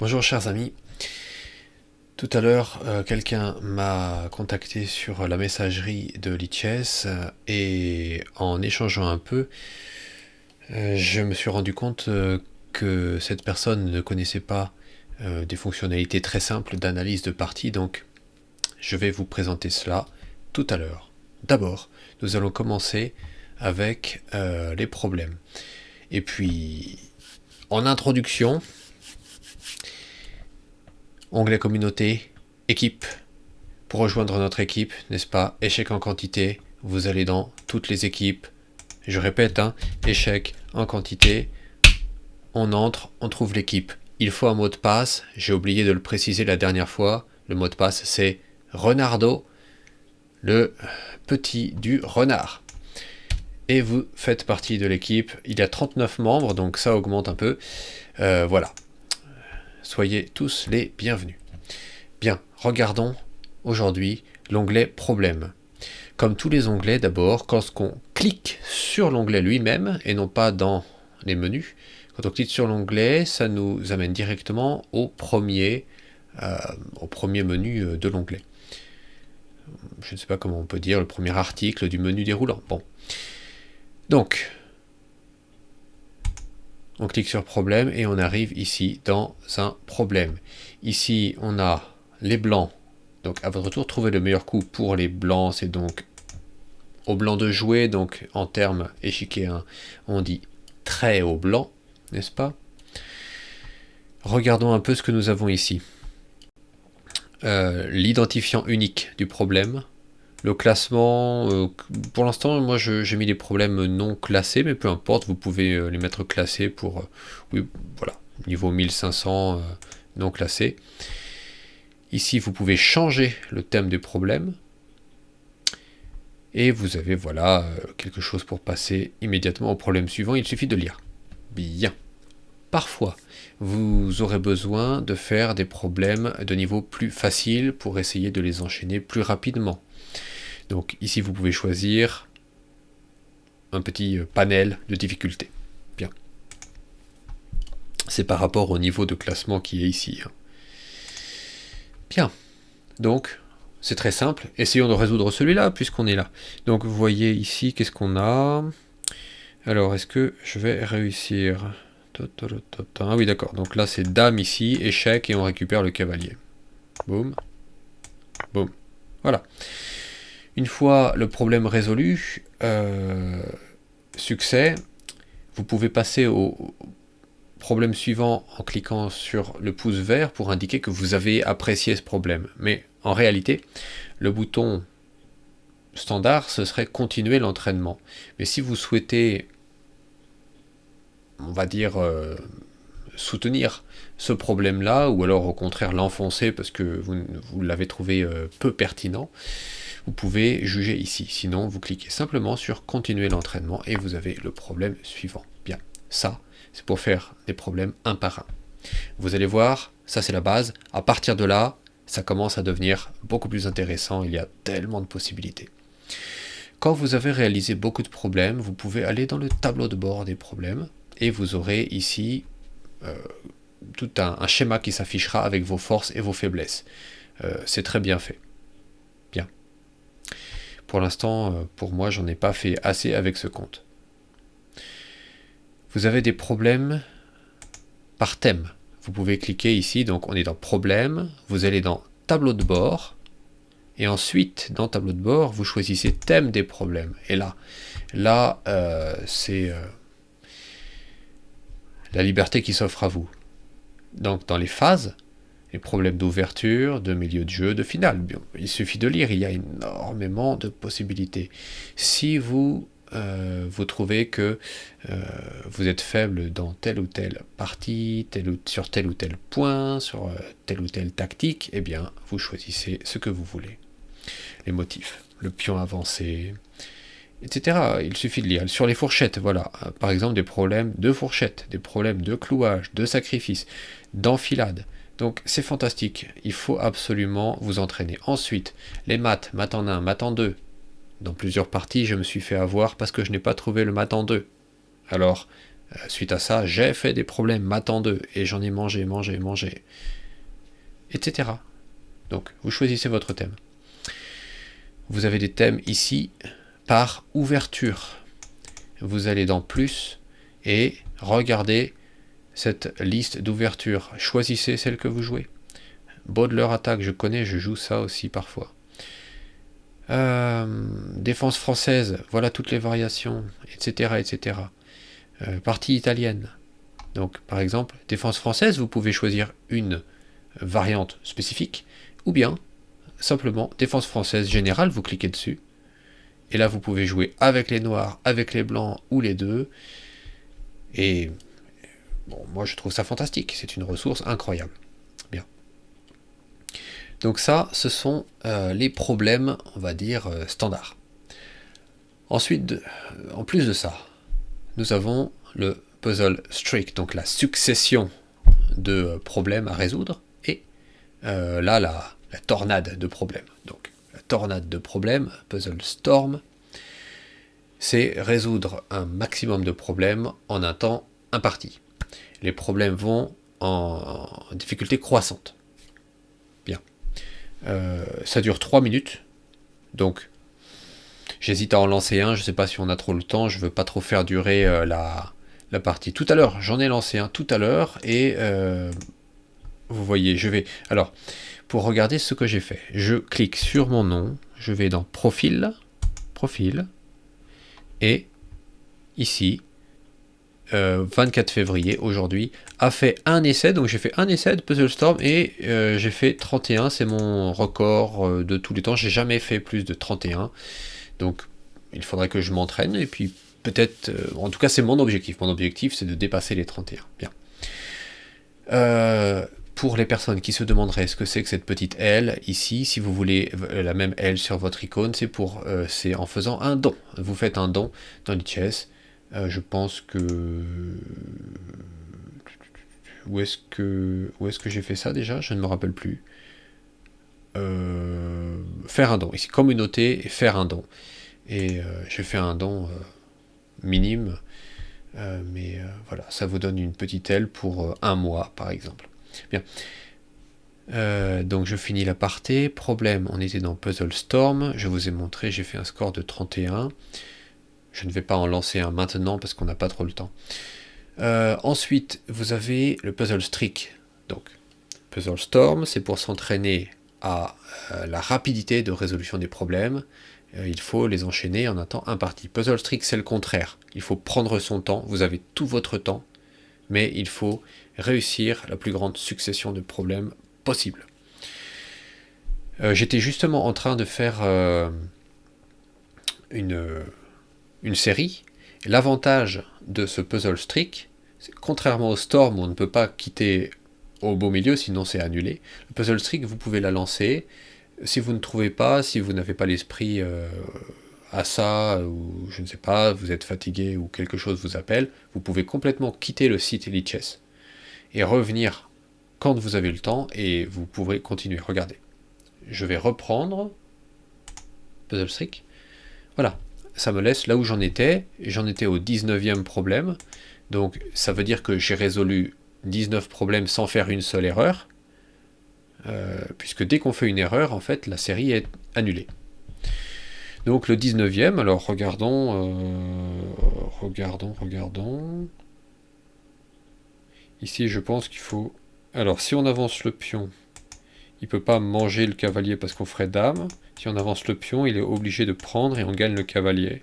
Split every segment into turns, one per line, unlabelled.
Bonjour chers amis, tout à l'heure quelqu'un m'a contacté sur la messagerie de Lichess et en échangeant un peu, je me suis rendu compte que cette personne ne connaissait pas des fonctionnalités très simples d'analyse de partie, donc je vais vous présenter cela tout à l'heure. D'abord, nous allons commencer avec les problèmes. Et puis, en introduction, onglet communauté, équipe. Pour rejoindre notre équipe, n'est-ce pas, échec en quantité, vous allez dans toutes les équipes. Je répète, échec en quantité, on entre, on trouve l'équipe. Il faut un mot de passe, j'ai oublié de le préciser la dernière fois, le mot de passe c'est Renardo, le petit du renard. Et vous faites partie de l'équipe, il y a 39 membres, donc ça augmente un peu. Voilà, soyez tous les bienvenus. Bien, regardons aujourd'hui l'onglet problème. Comme tous les onglets, d'abord, quand on clique sur l'onglet lui-même, et non pas dans les menus, quand on clique sur l'onglet, ça nous amène directement au premier menu de l'onglet. Je ne sais pas comment on peut dire, le premier article du menu déroulant. Bon. Donc, on clique sur problème et on arrive ici dans un problème. Ici, on a les blancs. Donc, à votre tour, trouvez le meilleur coup pour les blancs, c'est donc au blanc de jouer, donc en termes échiquier, on dit très au blanc, n'est-ce pas? Regardons un peu ce que nous avons ici. L'identifiant unique du problème. Le classement, pour l'instant, moi j'ai mis des problèmes non classés, mais peu importe, vous pouvez les mettre classés pour, oui, voilà, niveau 1500 non classé. Ici, vous pouvez changer le thème des problèmes. Et vous avez voilà quelque chose pour passer immédiatement au problème suivant, il suffit de lire. Bien. Parfois, vous aurez besoin de faire des problèmes de niveau plus facile pour essayer de les enchaîner plus rapidement. Donc ici, vous pouvez choisir un petit panel de difficulté. Bien. C'est par rapport au niveau de classement qui est ici. Bien. Donc, c'est très simple. Essayons de résoudre celui-là, puisqu'on est là. Donc, vous voyez ici, qu'est-ce qu'on a? Alors, est-ce que je vais réussir? Ah oui, d'accord. Donc là, c'est dame ici, échec, et on récupère le cavalier. Boum. Boum. Voilà. Une fois le problème résolu, succès, vous pouvez passer au problème suivant en cliquant sur le pouce vert pour indiquer que vous avez apprécié ce problème. Mais en réalité, le bouton standard, ce serait continuer l'entraînement. Mais si vous souhaitez, on va dire, soutenir ce problème-là, ou alors au contraire l'enfoncer parce que vous l'avez trouvé peu pertinent, vous pouvez juger ici. Sinon, vous cliquez simplement sur continuer l'entraînement et vous avez le problème suivant. Bien, ça, c'est pour faire des problèmes un par un. Vous allez voir, ça c'est la base. À partir de là, ça commence à devenir beaucoup plus intéressant. Il y a tellement de possibilités. Quand vous avez réalisé beaucoup de problèmes, vous pouvez aller dans le tableau de bord des problèmes et vous aurez ici tout un schéma qui s'affichera avec vos forces et vos faiblesses. C'est très bien fait. Bien. Pour l'instant, pour moi, j'en ai pas fait assez avec ce compte. Vous avez des problèmes par thème. Vous pouvez cliquer ici, donc on est dans problème, vous allez dans tableau de bord, et ensuite, dans tableau de bord, vous choisissez thème des problèmes. Et là, c'est la liberté qui s'offre à vous. Donc dans les phases, les problèmes d'ouverture, de milieu de jeu, de finale, il suffit de lire, il y a énormément de possibilités. Si vous trouvez que vous êtes faible dans telle ou telle partie, sur tel ou tel point, sur telle ou telle tactique, eh bien vous choisissez ce que vous voulez. Les motifs, le pion avancé, etc. Il suffit de lire. Sur les fourchettes, voilà, par exemple des problèmes de fourchette, des problèmes de clouage, de sacrifice, d'enfilade. Donc c'est fantastique, il faut absolument vous entraîner. Ensuite, les maths, maths en 1, maths en 2. Dans plusieurs parties, je me suis fait avoir parce que je n'ai pas trouvé le maths en 2. Alors, Suite à ça, j'ai fait des problèmes, m'attends d'eux, et j'en ai mangé, etc. Donc, vous choisissez votre thème. Vous avez des thèmes ici par ouverture. Vous allez dans plus et regardez cette liste d'ouverture. Choisissez celle que vous jouez. Baudelaire attaque, je connais, je joue ça aussi parfois. Défense française, voilà toutes les variations, etc. Partie italienne. Donc, par exemple, défense française, vous pouvez choisir une variante spécifique, ou bien, simplement, défense française générale, vous cliquez dessus, et là, vous pouvez jouer avec les noirs, avec les blancs, ou les deux, et bon, moi, je trouve ça fantastique, c'est une ressource incroyable. Bien. Donc ça, ce sont les problèmes, on va dire, standards. Ensuite, en plus de ça, nous avons le puzzle streak, donc la succession de problèmes à résoudre, et là, la tornade de problèmes. Donc, la tornade de problèmes, puzzle storm, c'est résoudre un maximum de problèmes en un temps imparti. Les problèmes vont en difficulté croissante. Bien. Ça dure 3 minutes, donc j'hésite à en lancer un, je ne sais pas si on a trop le temps, je ne veux pas trop faire durer la partie. Tout à l'heure, j'en ai lancé un tout à l'heure, et vous voyez, je vais... Alors, pour regarder ce que j'ai fait, je clique sur mon nom, je vais dans Profil, et ici, 24 février, aujourd'hui, a fait un essai, donc j'ai fait un essai de Puzzle Storm, et j'ai fait 31, c'est mon record de tous les temps, j'ai jamais fait plus de 31, donc il faudrait que je m'entraîne, et puis peut-être, en tout cas c'est mon objectif c'est de dépasser les 31, bien. Pour les personnes qui se demanderaient ce que c'est que cette petite L, ici, si vous voulez la même L sur votre icône, c'est en faisant un don. Vous faites un don dans Lichess. Je pense que... Où est-ce que j'ai fait ça déjà? Je ne me rappelle plus. Faire un don. Ici, communauté et faire un don. Et j'ai fait un don minime. Mais voilà, ça vous donne une petite L pour un mois, par exemple. Bien. Donc je finis la partie. Problème, on était dans Puzzle Storm. Je vous ai montré, j'ai fait un score de 31. Je ne vais pas en lancer un maintenant parce qu'on n'a pas trop le temps. Ensuite, vous avez le Puzzle Streak. Donc, Puzzle Storm, c'est pour s'entraîner à la rapidité de résolution des problèmes. Il faut les enchaîner en un temps imparti. Puzzle Streak, c'est le contraire. Il faut prendre son temps. Vous avez tout votre temps, mais il faut réussir la plus grande succession de problèmes possible. J'étais justement en train de faire une série. L'avantage de ce Puzzle Streak, c'est contrairement au Storm où on ne peut pas quitter au beau milieu, sinon c'est annulé. Le Puzzle Streak, vous pouvez la lancer. Si vous ne trouvez pas, si vous n'avez pas l'esprit à ça, ou je ne sais pas, vous êtes fatigué ou quelque chose vous appelle, vous pouvez complètement quitter le site Lichess et revenir quand vous avez le temps et vous pourrez continuer. Regardez. Je vais reprendre Puzzle Streak. Voilà. Ça me laisse là où j'en étais. J'en étais au 19e problème. Donc ça veut dire que j'ai résolu 19 problèmes sans faire une seule erreur. Puisque dès qu'on fait une erreur, en fait, la série est annulée. Donc le 19e, alors regardons. Ici, je pense qu'il faut... Alors, si on avance le pion, il ne peut pas manger le cavalier parce qu'on ferait dame. Si on avance le pion, il est obligé de prendre et on gagne le cavalier.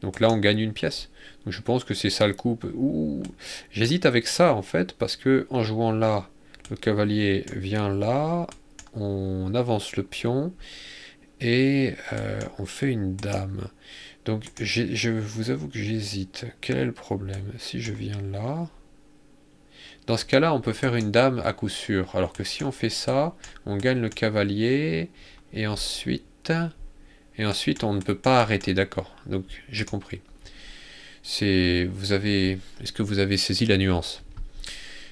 Donc là, on gagne une pièce. Donc je pense que c'est ça le coup. J'hésite avec ça, en fait, parce que en jouant là, le cavalier vient là, on avance le pion, et on fait une dame. Donc je vous avoue que j'hésite. Quel est le problème? Si je viens là... Dans ce cas-là, on peut faire une dame à coup sûr. Alors que si on fait ça, on gagne le cavalier, et ensuite on ne peut pas arrêter, d'accord. Donc j'ai compris. Est-ce que vous avez saisi la nuance?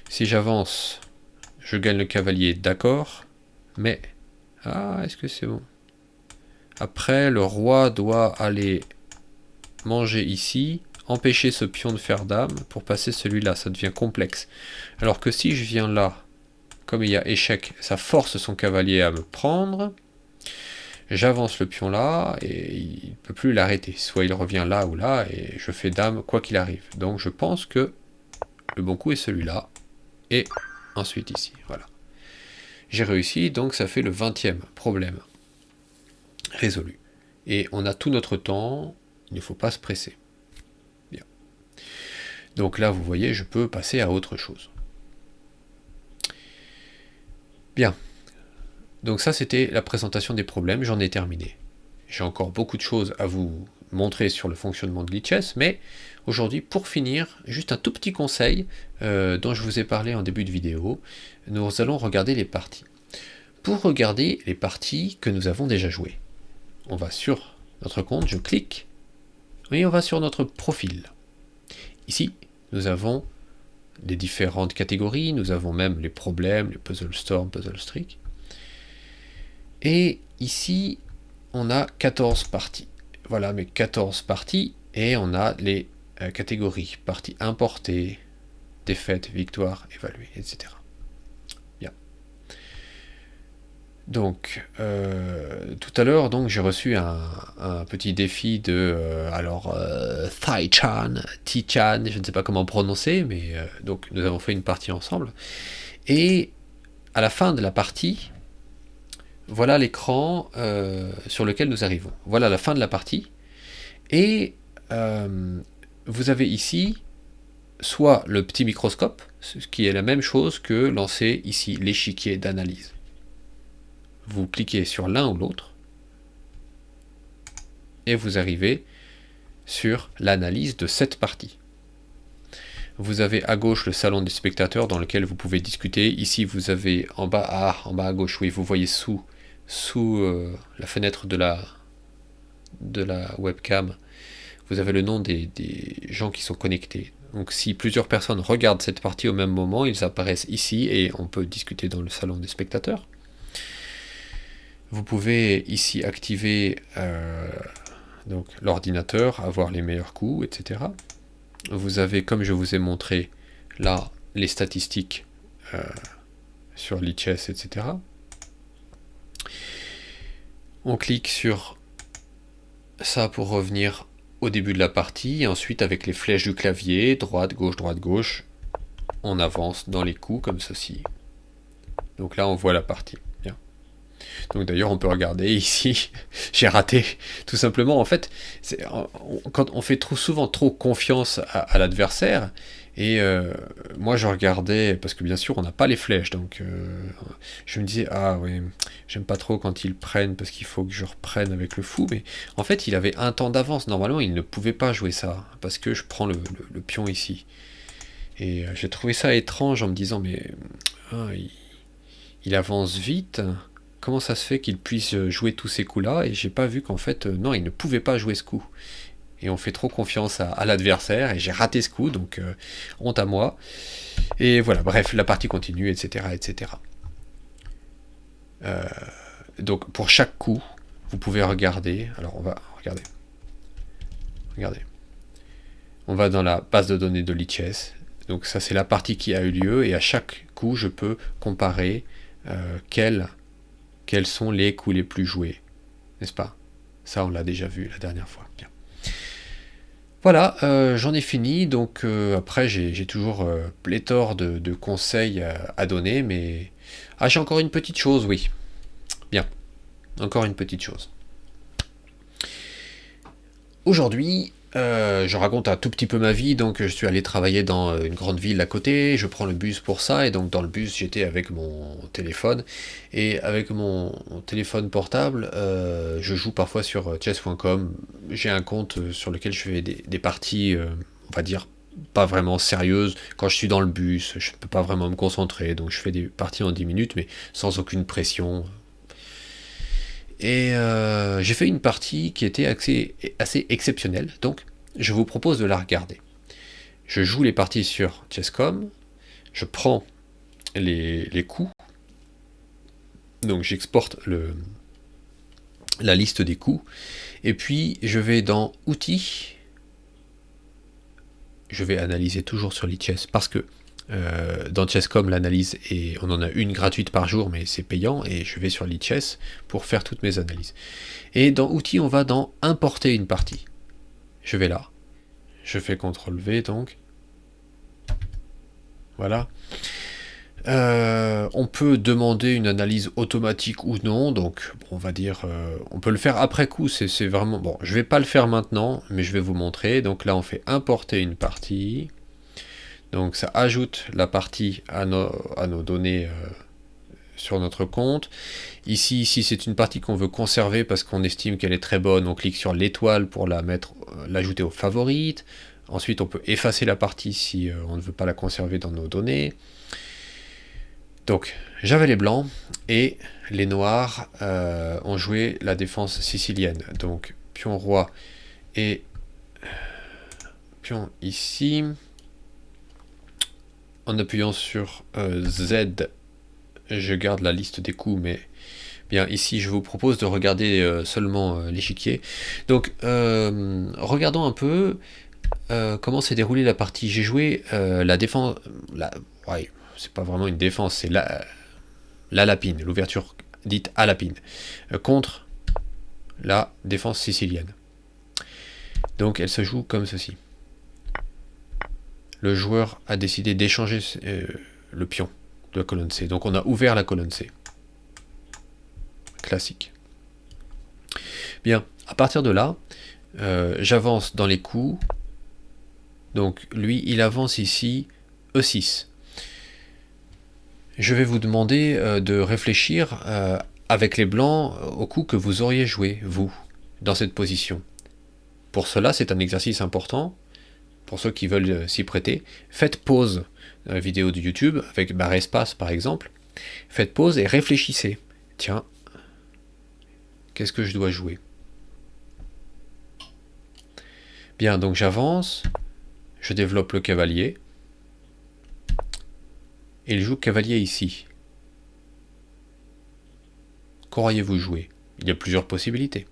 Si j'avance, je gagne le cavalier, d'accord. Mais, est-ce que c'est bon? Après, le roi doit aller manger ici, empêcher ce pion de faire dame pour passer celui-là, ça devient complexe. Alors que si je viens là, comme il y a échec, ça force son cavalier à me prendre, j'avance le pion là, et il ne peut plus l'arrêter. Soit il revient là ou là, et je fais dame quoi qu'il arrive. Donc je pense que le bon coup est celui-là, et ensuite ici, voilà. J'ai réussi, donc ça fait le 20e problème résolu. Et on a tout notre temps, il ne faut pas se presser. Bien. Donc là, vous voyez, je peux passer à autre chose. Bien. Donc ça, c'était la présentation des problèmes, j'en ai terminé. J'ai encore beaucoup de choses à vous montrer sur le fonctionnement de Lichess, mais aujourd'hui, pour finir, juste un tout petit conseil dont je vous ai parlé en début de vidéo. Nous allons regarder les parties. Pour regarder les parties que nous avons déjà jouées, on va sur notre compte, je clique, et on va sur notre profil. Ici, nous avons les différentes catégories, nous avons même les problèmes, les Puzzle Storm, Puzzle Streak. Et ici, on a 14 parties. Voilà mes 14 parties, et on a les catégories, parties importées, défaites, victoires, évaluées, etc. Bien. Donc, tout à l'heure, j'ai reçu un petit défi de Thai-chan, Ti-chan, je ne sais pas comment prononcer, mais donc nous avons fait une partie ensemble. Et à la fin de la partie, voilà l'écran sur lequel nous arrivons. Voilà la fin de la partie. Et vous avez ici soit le petit microscope, ce qui est la même chose que lancer ici l'échiquier d'analyse. Vous cliquez sur l'un ou l'autre et vous arrivez sur l'analyse de cette partie. Vous avez à gauche le salon des spectateurs dans lequel vous pouvez discuter. Ici vous avez en bas à gauche, oui, vous voyez sous la fenêtre de la webcam, vous avez le nom des gens qui sont connectés. Donc si plusieurs personnes regardent cette partie au même moment, ils apparaissent ici et on peut discuter dans le salon des spectateurs. Vous pouvez ici activer l'ordinateur, avoir les meilleurs coups, etc. Vous avez, comme je vous ai montré là, les statistiques sur Lichess, etc. On clique sur ça pour revenir au début de la partie, et ensuite avec les flèches du clavier, droite, gauche, on avance dans les coups comme ceci. Donc là on voit la partie. Bien. Donc d'ailleurs on peut regarder ici, j'ai raté, tout simplement. En fait, quand on fait souvent trop confiance à l'adversaire, et moi je regardais, parce que bien sûr on n'a pas les flèches, donc je me disais, ah oui, j'aime pas trop quand ils prennent, parce qu'il faut que je reprenne avec le fou, mais en fait il avait un temps d'avance, normalement il ne pouvait pas jouer ça, parce que je prends le pion ici. Et j'ai trouvé ça étrange en me disant, mais il avance vite, comment ça se fait qu'il puisse jouer tous ces coups-là, et j'ai pas vu qu'en fait, non, il ne pouvait pas jouer ce coup. Et on fait trop confiance à l'adversaire, et j'ai raté ce coup, donc honte à moi. Et voilà, bref, la partie continue, etc. etc. Donc pour chaque coup, vous pouvez regarder. Alors on va regarder. Regardez. On va dans la base de données de Lichess. Donc ça c'est la partie qui a eu lieu, et à chaque coup je peux comparer quels sont les coups les plus joués. N'est-ce pas? Ça on l'a déjà vu la dernière fois. Bien. Voilà, j'en ai fini, donc après j'ai toujours pléthore de conseils à donner, mais... Ah, j'ai encore une petite chose, oui. Bien, encore une petite chose. Aujourd'hui, je raconte un tout petit peu ma vie, donc je suis allé travailler dans une grande ville à côté, je prends le bus pour ça, et donc dans le bus j'étais avec mon téléphone, et avec mon téléphone portable, je joue parfois sur chess.com, j'ai un compte sur lequel je fais des parties, on va dire, pas vraiment sérieuses. Quand je suis dans le bus, je ne peux pas vraiment me concentrer, donc je fais des parties en 10 minutes, mais sans aucune pression. Et j'ai fait une partie qui était assez exceptionnelle, donc je vous propose de la regarder. Je joue les parties sur Chess.com, je prends les coups, donc j'exporte la liste des coups, et puis je vais dans Outils, je vais analyser toujours sur Lichess parce que dans Chess.com, l'analyse, on en a une gratuite par jour, mais c'est payant, et je vais sur Lichess pour faire toutes mes analyses. Et dans Outils, on va dans Importer une partie. Je vais là. Je fais CTRL-V, donc. Voilà. On peut demander une analyse automatique ou non, donc on va dire, on peut le faire après coup, c'est vraiment... Bon, je vais pas le faire maintenant, mais je vais vous montrer. Donc là, on fait importer une partie. Donc ça ajoute la partie à nos données sur notre compte. Ici, c'est une partie qu'on veut conserver parce qu'on estime qu'elle est très bonne. On clique sur l'étoile pour l'ajouter aux favorites. Ensuite, on peut effacer la partie si on ne veut pas la conserver dans nos données. Donc, j'avais les blancs et les noirs ont joué la défense sicilienne. Donc, pion roi et pion ici. En appuyant sur Z, je garde la liste des coups, mais bien ici, je vous propose de regarder seulement l'échiquier. Donc, regardons un peu comment s'est déroulée la partie. J'ai joué la défense... Ouais, c'est pas vraiment une défense, c'est la lapine, l'ouverture dite à lapine, contre la défense sicilienne. Donc elle se joue comme ceci. Le joueur a décidé d'échanger le pion de la colonne C. Donc on a ouvert la colonne C. Classique. Bien, à partir de là, j'avance dans les coups. Donc lui, il avance ici E6. Je vais vous demander de réfléchir avec les blancs au coup que vous auriez joué, vous, dans cette position. Pour cela, c'est un exercice important, pour ceux qui veulent s'y prêter. Faites pause dans la vidéo de YouTube, avec barre espace par exemple. Faites pause et réfléchissez. Tiens, qu'est-ce que je dois jouer? Bien, donc j'avance, je développe le cavalier. Et il joue cavalier ici. Qu'auriez-vous joué? Il y a plusieurs possibilités.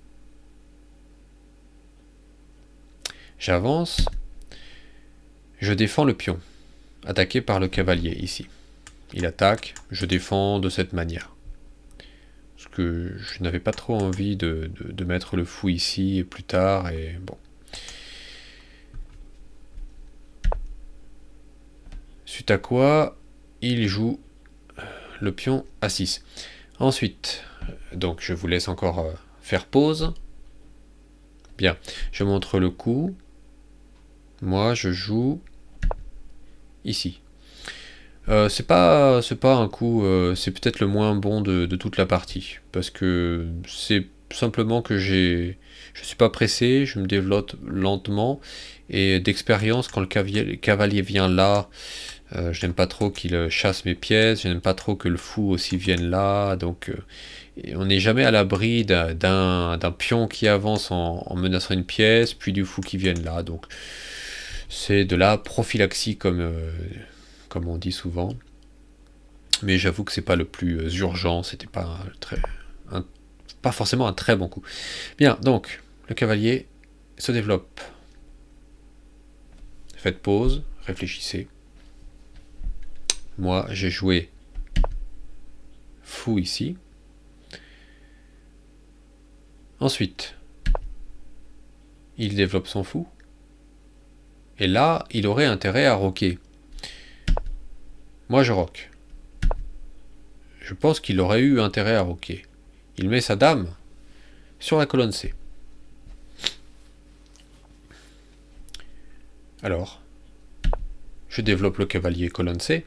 J'avance. Je défends le pion. Attaqué par le cavalier ici. Il attaque, je défends de cette manière. Parce que je n'avais pas trop envie de mettre le fou ici et plus tard. Et bon. Suite à quoi, il joue le pion A6. Ensuite, donc je vous laisse encore faire pause. Bien, je montre le coup. Moi, je joue ici. C'est pas un coup, c'est peut-être le moins bon de toute la partie, parce que c'est simplement que je suis pas pressé, je me développe lentement, et d'expérience, quand le cavalier vient là, je n'aime pas trop qu'il chasse mes pièces, je n'aime pas trop que le fou aussi vienne là, donc on n'est jamais à l'abri d'un pion qui avance en menaçant une pièce, puis du fou qui vienne là, donc c'est de la prophylaxie comme on dit souvent. Mais j'avoue que c'est pas le plus urgent, c'était pas pas forcément un très bon coup. Bien, donc, le cavalier se développe. Faites pause, réfléchissez. Moi, j'ai joué fou ici. Ensuite, il développe son fou. Et là, il aurait intérêt à roquer. Moi, je roque. Je pense qu'il aurait eu intérêt à roquer. Il met sa dame sur la colonne C. Alors, je développe le cavalier colonne C.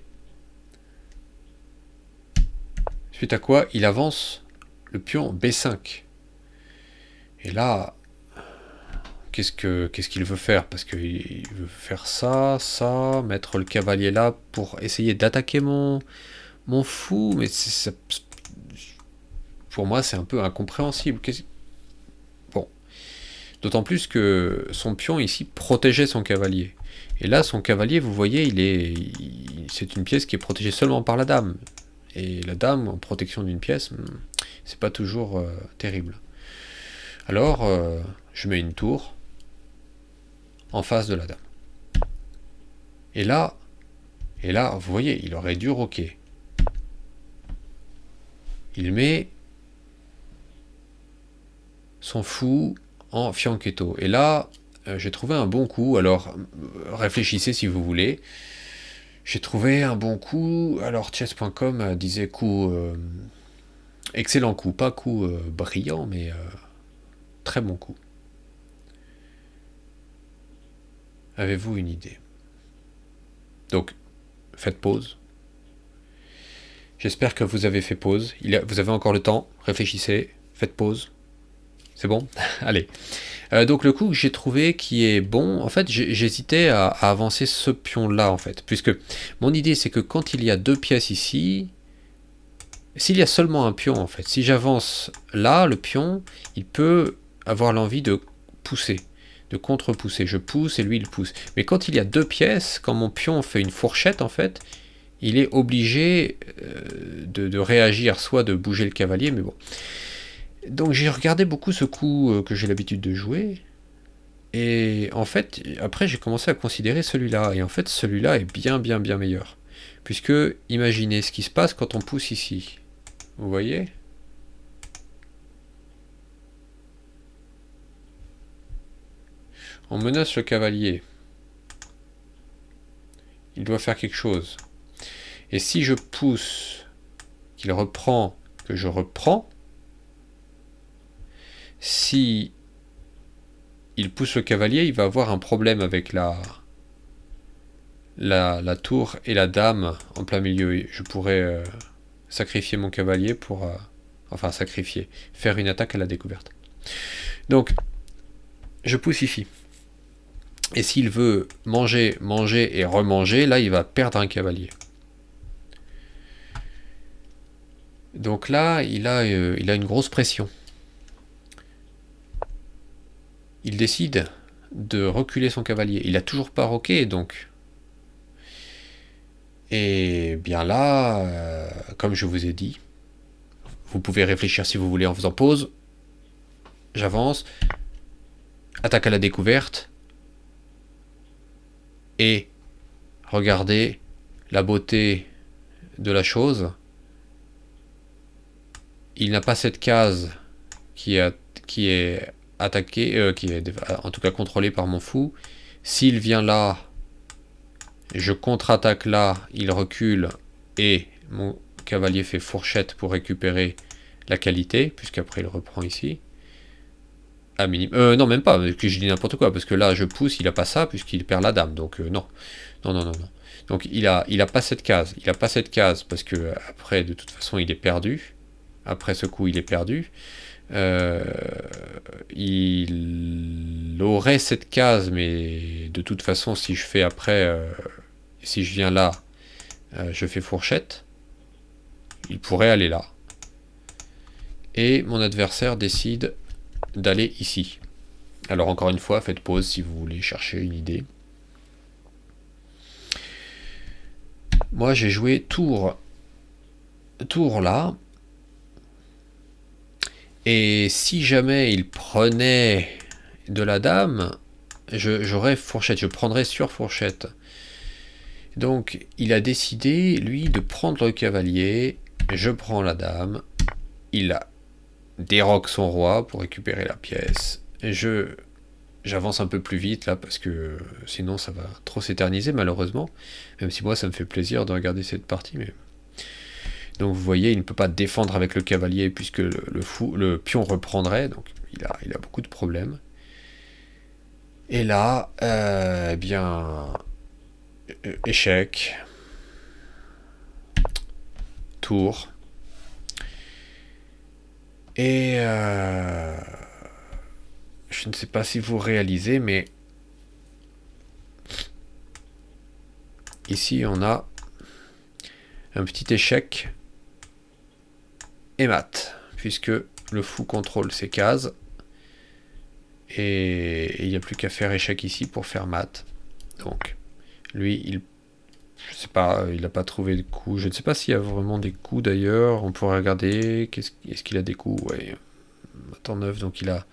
Suite à quoi, il avance le pion B5. Et là, qu'est-ce qu'il veut faire? Parce qu'il veut faire ça, mettre le cavalier là pour essayer d'attaquer mon fou, mais pour moi c'est un peu incompréhensible. Bon, d'autant plus que son pion ici protégeait son cavalier. Et là, son cavalier, vous voyez, c'est une pièce qui est protégée seulement par la dame. Et la dame en protection d'une pièce, c'est pas toujours terrible. Alors, je mets une tour en face de la dame. Et là, vous voyez, il aurait dû roquer. Il met son fou en fianchetto. Et là, j'ai trouvé un bon coup. Alors, réfléchissez si vous voulez. J'ai trouvé un bon coup. Alors, chess.com disait coup... excellent coup. Pas coup brillant, mais très bon coup. Avez-vous une idée? Donc, faites pause. J'espère que vous avez fait pause. Vous avez encore le temps. Réfléchissez. Faites pause. C'est bon? Allez. Donc le coup que j'ai trouvé qui est bon, en fait j'hésitais à avancer ce pion-là en fait. Puisque mon idée c'est que quand il y a deux pièces ici, s'il y a seulement un pion en fait, si j'avance là, le pion, il peut avoir l'envie de pousser, de contre-pousser. Je pousse et lui il pousse. Mais quand il y a deux pièces, quand mon pion fait une fourchette en fait, il est obligé de réagir, soit de bouger le cavalier, mais bon. Donc j'ai regardé beaucoup ce coup que j'ai l'habitude de jouer, et en fait, après j'ai commencé à considérer celui-là, et en fait celui-là est bien meilleur. Puisque, imaginez ce qui se passe quand on pousse ici. Vous voyez? On menace le cavalier. Il doit faire quelque chose. Et si je pousse, qu'il reprend, que je reprends, si il pousse le cavalier, il va avoir un problème avec la tour et la dame en plein milieu. Je pourrais sacrifier mon cavalier pour... enfin, sacrifier. Faire une attaque à la découverte. Donc, je pousse ici. Et s'il veut manger et remanger, là, il va perdre un cavalier. Donc là, il a une grosse pression. Il décide de reculer son cavalier. Il a toujours pas roqué, donc... Et bien là, comme je vous ai dit, vous pouvez réfléchir si vous voulez en faisant pause. J'avance. Attaque à la découverte. Et regardez la beauté de la chose. Il n'a pas cette case qui est attaquée, qui est en tout cas contrôlée par mon fou. S'il vient là, je contre-attaque là, il recule et mon cavalier fait fourchette pour récupérer la qualité, puisqu'après il reprend ici. À minimum. Non, même pas, que je dis n'importe quoi, parce que là je pousse, il a pas ça, puisqu'il perd la dame, donc non. Non. Donc il a pas cette case. Il a pas cette case, parce que après, de toute façon, il est perdu. Après ce coup, il est perdu. Il aurait cette case, mais de toute façon, si je fais après, si je viens là, je fais fourchette. Il pourrait aller là. Et mon adversaire décide d'aller ici. Alors encore une fois, faites pause si vous voulez chercher une idée. Moi, j'ai joué tour là. Et si jamais il prenait de la dame, j'aurais fourchette, je prendrais sur fourchette. Donc il a décidé, lui, de prendre le cavalier, je prends la dame, il déroque son roi pour récupérer la pièce, et j'avance un peu plus vite là, parce que sinon ça va trop s'éterniser malheureusement, même si moi ça me fait plaisir de regarder cette partie, mais... Donc vous voyez, il ne peut pas défendre avec le cavalier puisque le pion reprendrait, donc il a beaucoup de problèmes. Et là, eh bien, échec, tour, et je ne sais pas si vous réalisez, mais ici on a un petit échec et mat, puisque le fou contrôle ses cases, et il n'y a plus qu'à faire échec ici pour faire mat. Donc, lui, je sais pas, il n'a pas trouvé de coups. Je ne sais pas s'il y a vraiment des coups d'ailleurs. On pourrait regarder. Est-ce qu'il a des coups? Ouais. Temps 9, donc il a...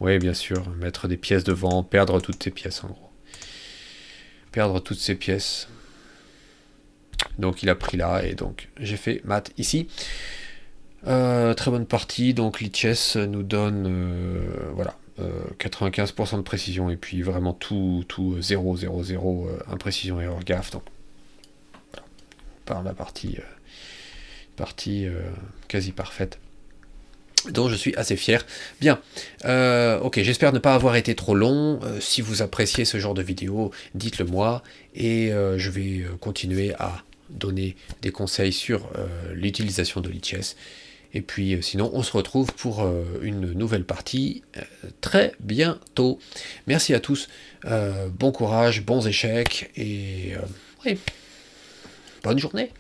Ouais, bien sûr, mettre des pièces devant, perdre toutes tes pièces en gros. perdre toutes ces pièces. Donc il a pris là, et donc j'ai fait mat ici. Très bonne partie, donc Lichess nous donne, voilà, 95% de précision, et puis vraiment tout 0, 0, 0, imprécision, erreur, gaffe, donc voilà, par la partie quasi parfaite, dont je suis assez fier. Bien, ok, j'espère ne pas avoir été trop long. Si vous appréciez ce genre de vidéo, dites-le moi, et je vais continuer à donner des conseils sur l'utilisation de Lichess. Et puis sinon, on se retrouve pour une nouvelle partie très bientôt. Merci à tous, bon courage, bons échecs, et oui, bonne journée.